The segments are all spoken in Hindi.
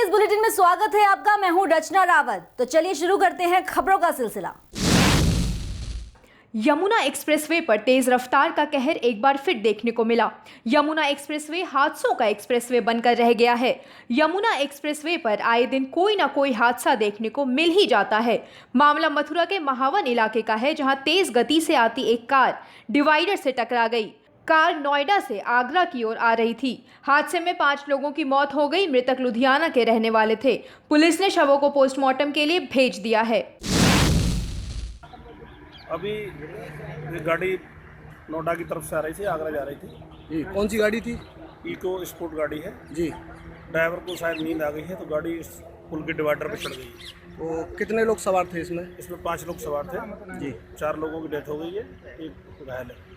के इस बुलेटिन में स्वागत है आपका। मैं हूं रचना रावत। तो चलिए शुरू करते हैं खबरों का सिलसिला। यमुना एक्सप्रेसवे पर तेज रफ्तार का कहर एक बार फिर देखने को मिला। यमुना एक्सप्रेसवे हादसों का एक्सप्रेसवे बनकर रह गया है। यमुना एक्सप्रेसवे पर आए दिन कोई ना कोई हादसा देखने को मिल ही जाता है। मामला मथुरा के महावन इलाके का है, जहां तेज गति से आती एक कार डिवाइडर से टकरा गई। कार नोएडा से आगरा की ओर आ रही थी। हादसे में 5 लोगों की मौत हो गई। मृतक लुधियाना के रहने वाले थे। पुलिस ने शवों को पोस्टमार्टम के लिए भेज दिया है। अभी ये गाड़ी नोएडा की तरफ से आ रही थी, आगरा जा रही थी। ये कौन सी गाड़ी थी? इको स्पोर्ट गाड़ी है जी। ड्राइवर को शायद नींद आ गई है तो गाड़ी इस पुल के डिवाइडर पर चढ़ गई। तो कितने लोग सवार थे इसमें? इसमें 5 लोग सवार थे जी। 4 लोगों की डेथ हो गई है, एक घायल है।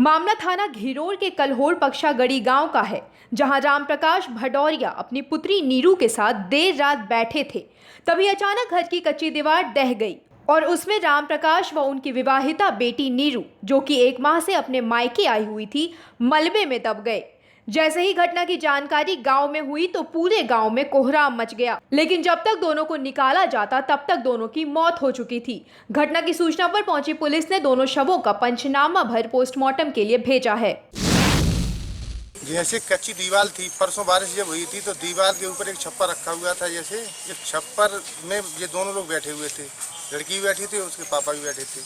मामला थाना घिरोर के कलहोर पक्षागढ़ी गांव का है, जहां रामप्रकाश भदौरिया अपनी पुत्री नीरू के साथ देर रात बैठे थे। तभी अचानक घर की कच्ची दीवार ढह गई और उसमें रामप्रकाश व उनकी विवाहिता बेटी नीरू, जो कि 1 माह से अपने मायके आई हुई थी, मलबे में दब गए। जैसे ही घटना की जानकारी गांव में हुई तो पूरे गांव में कोहराम मच गया, लेकिन जब तक दोनों को निकाला जाता तब तक दोनों की मौत हो चुकी थी। घटना की सूचना पर पहुंची पुलिस ने दोनों शवों का पंचनामा भर पोस्टमार्टम के लिए भेजा है। जैसे कच्ची दीवार थी, परसों बारिश जब हुई थी तो दीवार के ऊपर एक छप्पर रखा हुआ था। जैसे ये छप्पर में ये दोनों लोग बैठे हुए थे, लड़की भी बैठी थी, उसके पापा भी बैठे थे।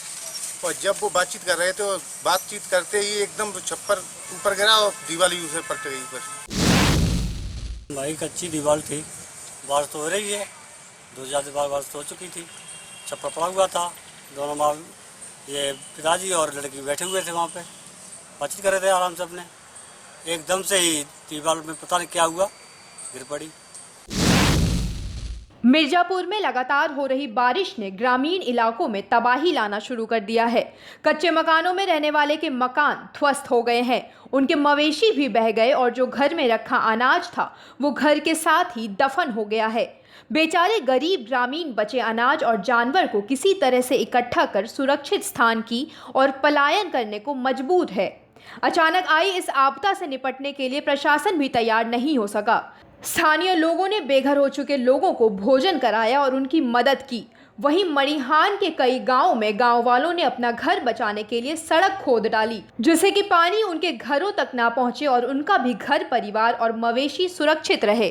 और जब वो बातचीत कर रहे थे, बातचीत करते ही एकदम छप्पर ऊपर गिरा और दीवार ही उसे पलट गई ऊपर। भाई कच्ची दीवार थी, बारिश तो हो रही है, 2-4 बार बारिश तो हो चुकी थी, छप्पर पड़ा हुआ था। दोनों माँ ये पिताजी और लड़की बैठे हुए थे वहाँ पे, बातचीत कर रहे थे आराम से अपने। एकदम से ही दीवार में पता नहीं क्या हुआ, गिर पड़ी। मिर्जापुर में लगातार हो रही बारिश ने ग्रामीण इलाकों में तबाही लाना शुरू कर दिया है। कच्चे मकानों में रहने वाले के मकान ध्वस्त हो गए हैं, उनके मवेशी भी बह गए और जो घर में रखा अनाज था वो घर के साथ ही दफन हो गया है। बेचारे गरीब ग्रामीण बचे अनाज और जानवर को किसी तरह से इकट्ठा कर सुरक्षित स्थान की और पलायन करने को मजबूर है। अचानक आई इस आपदा से निपटने के लिए प्रशासन भी तैयार नहीं हो सका। स्थानीय लोगों ने बेघर हो चुके लोगों को भोजन कराया और उनकी मदद की। वहीं मणिहान के कई गांवों में गांव वालों ने अपना घर बचाने के लिए सड़क खोद डाली, जिससे कि पानी उनके घरों तक ना पहुंचे और उनका भी घर परिवार और मवेशी सुरक्षित रहे।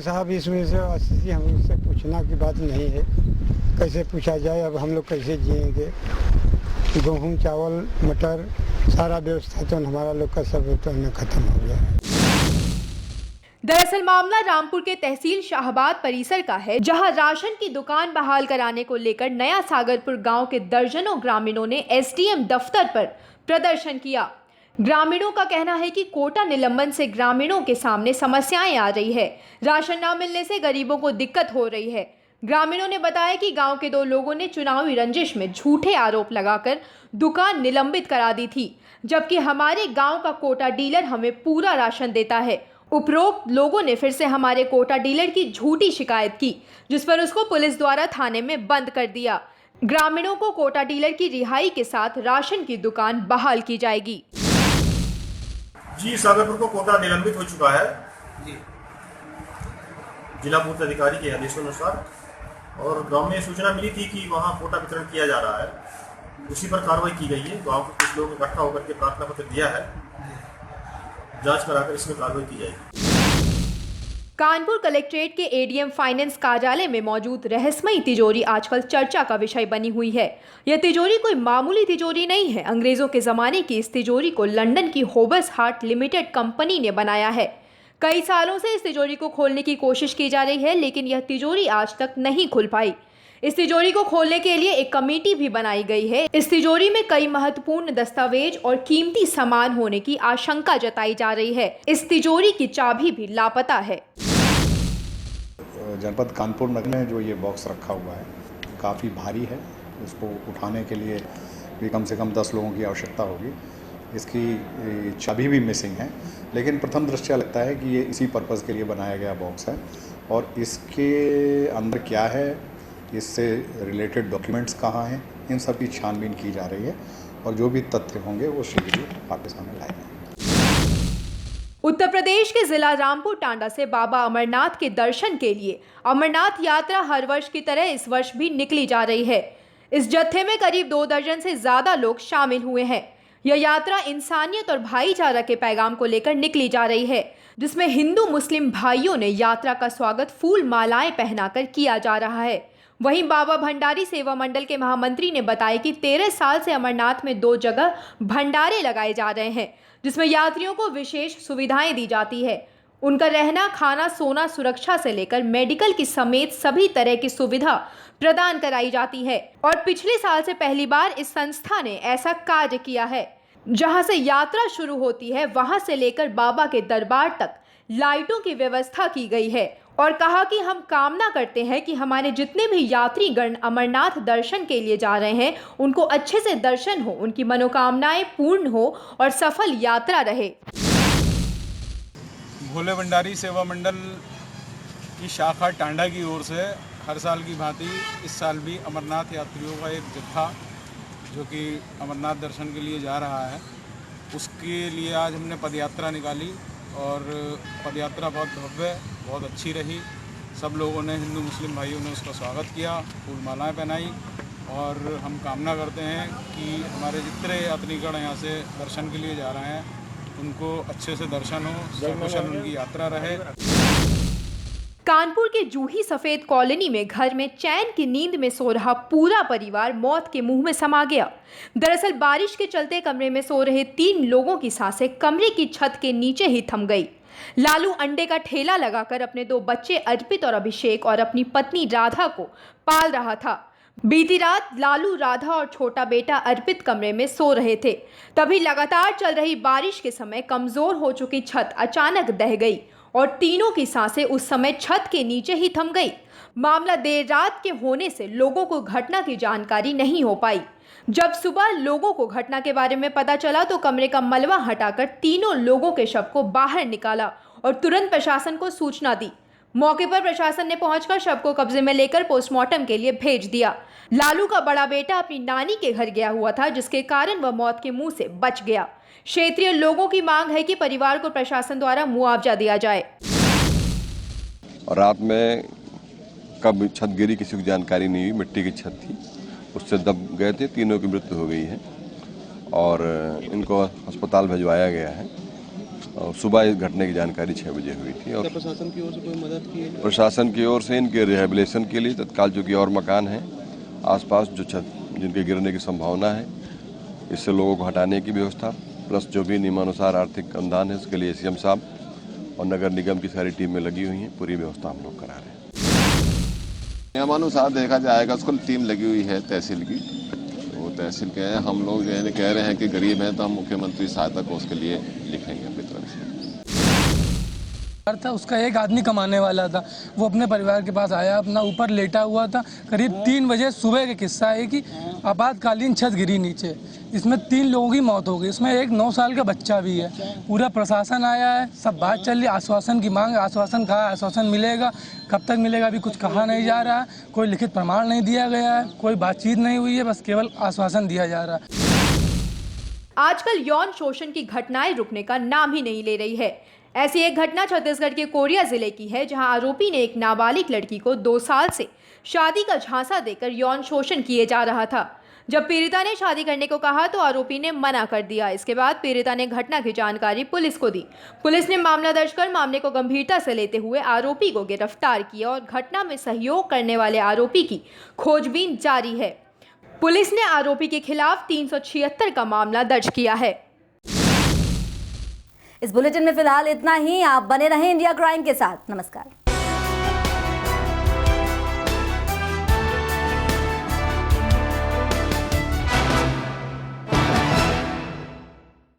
साहब इसमें से हमसे पूछना की बात नहीं है, कैसे पूछा जाए। अब हम लोग कैसे जिएंगे? गेहूँ, चावल, मटर, सारा व्यवस्था तो हमारा लोग का सब तो खत्म हो गया है। दरअसल मामला रामपुर के तहसील शाहबाद परिसर का है, जहां राशन की दुकान बहाल कराने को लेकर नया सागरपुर गांव के दर्जनों ग्रामीणों ने एसडीएम दफ्तर पर प्रदर्शन किया। ग्रामीणों का कहना है कि कोटा निलंबन से ग्रामीणों के सामने समस्याएं आ रही है। राशन न मिलने से गरीबों को दिक्कत हो रही है। ग्रामीणों ने बताया कि गांव के 2 लोगों ने चुनावी रंजिश में झूठे आरोप लगाकर दुकान निलंबित करा दी थी, जबकि हमारे गांव का कोटा डीलर हमें पूरा राशन देता है। उपरोक्त लोगों ने फिर से हमारे कोटा डीलर की झूठी शिकायत की, जिस पर उसको पुलिस द्वारा थाने में बंद कर दिया। ग्रामीणों को कोटा डीलर की रिहाई के साथ राशन की दुकान बहाल की जाएगी। जी, सागरपुर को कोटा निलंबित हो चुका है जी, जिला पूर्त अधिकारी के आदेशानुसार। और गांव में सूचना मिली थी कि वहां कोटा वितरण किया जा रहा है, उसी पर कार्रवाई की गई है। गांव के कुछ लोग इकट्ठा होकर के प्रार्थना पत्र दिया है, जांच कराकर इसमें कार्रवाई की जाएगी। कानपुर कलेक्ट्रेट के एडीएम फाइनेंस कार्यालय में मौजूद रहस्यमयी तिजोरी आजकल चर्चा का विषय बनी हुई है। यह तिजोरी कोई मामूली तिजोरी नहीं है। अंग्रेजों के जमाने की इस तिजोरी को लंदन की होबस हार्ट लिमिटेड कंपनी ने बनाया है। कई सालों से इस तिजोरी को खोलने की कोशिश की जा रही है, लेकिन यह तिजोरी आज तक नहीं खुल पाई। इस तिजोरी को खोलने के लिए एक कमेटी भी बनाई गई है। इस तिजोरी में कई महत्वपूर्ण दस्तावेज और कीमती सामान होने की आशंका जताई जा रही है। इस तिजोरी की चाबी भी लापता है। जनपद कानपुर नगर में जो ये बॉक्स रखा हुआ है काफ़ी भारी है, इसको उठाने के लिए भी कम से कम 10 लोगों की आवश्यकता होगी। इसकी चाबी भी मिसिंग है, लेकिन प्रथम दृष्टया लगता है कि ये इसी पर्पज़ के लिए बनाया गया बॉक्स है। और इसके अंदर क्या है, इससे रिलेटेड डॉक्यूमेंट्स कहाँ हैं, इन सब की छानबीन की जा रही है और जो भी तथ्य होंगे वो शीघ्र ही आपके सामने लाए जाएंगे। उत्तर प्रदेश के जिला रामपुर टांडा से बाबा अमरनाथ के दर्शन के लिए अमरनाथ यात्रा हर वर्ष की तरह इस वर्ष भी निकली जा रही है। इस जत्थे में करीब 2 दर्जन से ज्यादा लोग शामिल हुए हैं। यह यात्रा इंसानियत और भाईचारा के पैगाम को लेकर निकली जा रही है, जिसमें हिंदू मुस्लिम भाइयों ने यात्रा का स्वागत फूल मालाएं पहनाकर किया जा रहा है। वहीं बाबा भंडारी सेवा मंडल के महामंत्री ने बताया कि 13 साल से अमरनाथ में 2 जगह भंडारे लगाए जा रहे हैं, जिसमें यात्रियों को विशेष सुविधाएं दी जाती है। उनका रहना, खाना, सोना, सुरक्षा से लेकर मेडिकल की समेत सभी तरह की सुविधा प्रदान कराई जाती है। और पिछले साल से पहली बार इस संस्था ने ऐसा कार्य किया है। जहां से यात्रा शुरू होती है वहां से लेकर बाबा के दरबार तक लाइटों की व्यवस्था की गई है और कहा कि हम कामना करते हैं कि हमारे जितने भी यात्रीगण अमरनाथ दर्शन के लिए जा रहे हैं उनको अच्छे से दर्शन हो, उनकी मनोकामनाएं पूर्ण हो और सफल यात्रा रहे। भोले भंडारी सेवा मंडल की शाखा टांडा की ओर से हर साल की भांति इस साल भी अमरनाथ यात्रियों का एक जत्था जो कि अमरनाथ दर्शन के लिए जा रहा है, उसके लिए आज हमने पदयात्रा निकाली और पदयात्रा बहुत भव्य, बहुत अच्छी रही। सब लोगों ने, हिंदू मुस्लिम भाइयों ने उसका स्वागत किया, फूल मालाएँ पहनाई और हम कामना करते हैं कि हमारे जितने यात्रीगण यहाँ से दर्शन के लिए जा रहे हैं उनको अच्छे से दर्शन हो, सकुशल उनकी यात्रा रहे। कानपुर के जूही सफेद कॉलोनी में घर में चैन की नींद में सो रहा पूरा परिवार मौत के मुंह में समा गया। दरअसल बारिश के चलते कमरे में सो रहे 3 लोगों की सांसें कमरे की छत के नीचे ही थम गई। लालू अंडे का ठेला लगाकर अपने 2 बच्चे अर्पित और अभिषेक और अपनी पत्नी राधा को पाल रहा था। बीती रात लालू, राधा और छोटा बेटा अर्पित कमरे में सो रहे थे। तभी लगातार चल रही बारिश के समय कमजोर हो चुकी छत अचानक दह गई और तीनों की सांसें उस समय छत के नीचे ही थम गई। मामला देर रात के होने से लोगों को घटना की जानकारी नहीं हो पाई। जब सुबह लोगों को घटना के बारे में पता चला तो कमरे का मलबा हटाकर तीनों लोगों के शव को बाहर निकाला और तुरंत प्रशासन को सूचना दी। मौके पर प्रशासन ने पहुंचकर शव को कब्जे में लेकर पोस्टमार्टम के लिए भेज दिया। लालू का बड़ा बेटा अपनी नानी के घर गया हुआ था, जिसके कारण वह मौत के मुंह से बच गया। क्षेत्रीय लोगों की मांग है कि परिवार को प्रशासन द्वारा मुआवजा दिया जाए। और रात में कब छत गिरी किसी को जानकारी नहीं हुई, मिट्टी की छत थी, उससे दब गए थे। तीनों की मृत्यु हो गई है और इनको अस्पताल भिजवाया गया है। और सुबह इस घटना की जानकारी 6 बजे हुई थी। और प्रशासन की ओर से कोई मदद की है? प्रशासन की ओर से इनके रिहेबिलिटेशन के लिए तत्काल जो कि और मकान हैं आसपास जो छत जिनके गिरने की संभावना है, इससे लोगों को हटाने की व्यवस्था, प्लस जो भी नियमानुसार आर्थिक अनुदान है उसके लिए सीएम साहब और नगर निगम की सारी टीमें लगी हुई हैं। पूरी व्यवस्था हम लोग करा रहे हैं। नियमानुसार देखा जाएगा, उसको टीम लगी हुई है तहसील की, वो तहसील के हैं। हम लोग जो है कह रहे हैं कि गरीब हैं तो हम मुख्यमंत्री सहायता को उसके लिए लिखेंगे अपनी तरफ से। था उसका एक आदमी कमाने वाला था, वो अपने परिवार के पास आया, अपना ऊपर लेटा हुआ था। करीब 3 बजे सुबह का किस्सा है कि आपातकालीन छत गिरी नीचे, इसमें 3 लोगों की मौत हो गई, इसमें एक 9 साल का बच्चा भी है। पूरा प्रशासन आया है, सब बात चल रही, आश्वासन की मांग, आश्वासन कहा, आश्वासन मिलेगा, कब तक मिलेगा अभी कुछ कहा नहीं जा रहा है, कोई लिखित प्रमाण नहीं दिया गया है, कोई बातचीत नहीं हुई है, बस केवल आश्वासन दिया जा रहा है। आजकल यौन शोषण की घटनाएं रुकने का नाम ही नहीं ले रही है। ऐसी एक घटना छत्तीसगढ़ के कोरिया जिले की है, जहां आरोपी ने एक नाबालिग लड़की को 2 साल से शादी का झांसा देकर यौन शोषण किए जा रहा था। जब पीड़िता ने शादी करने को कहा तो आरोपी ने मना कर दिया। इसके बाद पीड़िता ने घटना की जानकारी पुलिस को दी। पुलिस ने मामला दर्ज कर मामले को गंभीरता से लेते हुए आरोपी को गिरफ्तार किया और घटना में सहयोग करने वाले आरोपी की खोजबीन जारी है। पुलिस ने आरोपी के खिलाफ 376 का मामला दर्ज किया है। इस बुलेटिन में फिलहाल इतना ही। आप बने रहें इंडिया क्राइम के साथ। नमस्कार।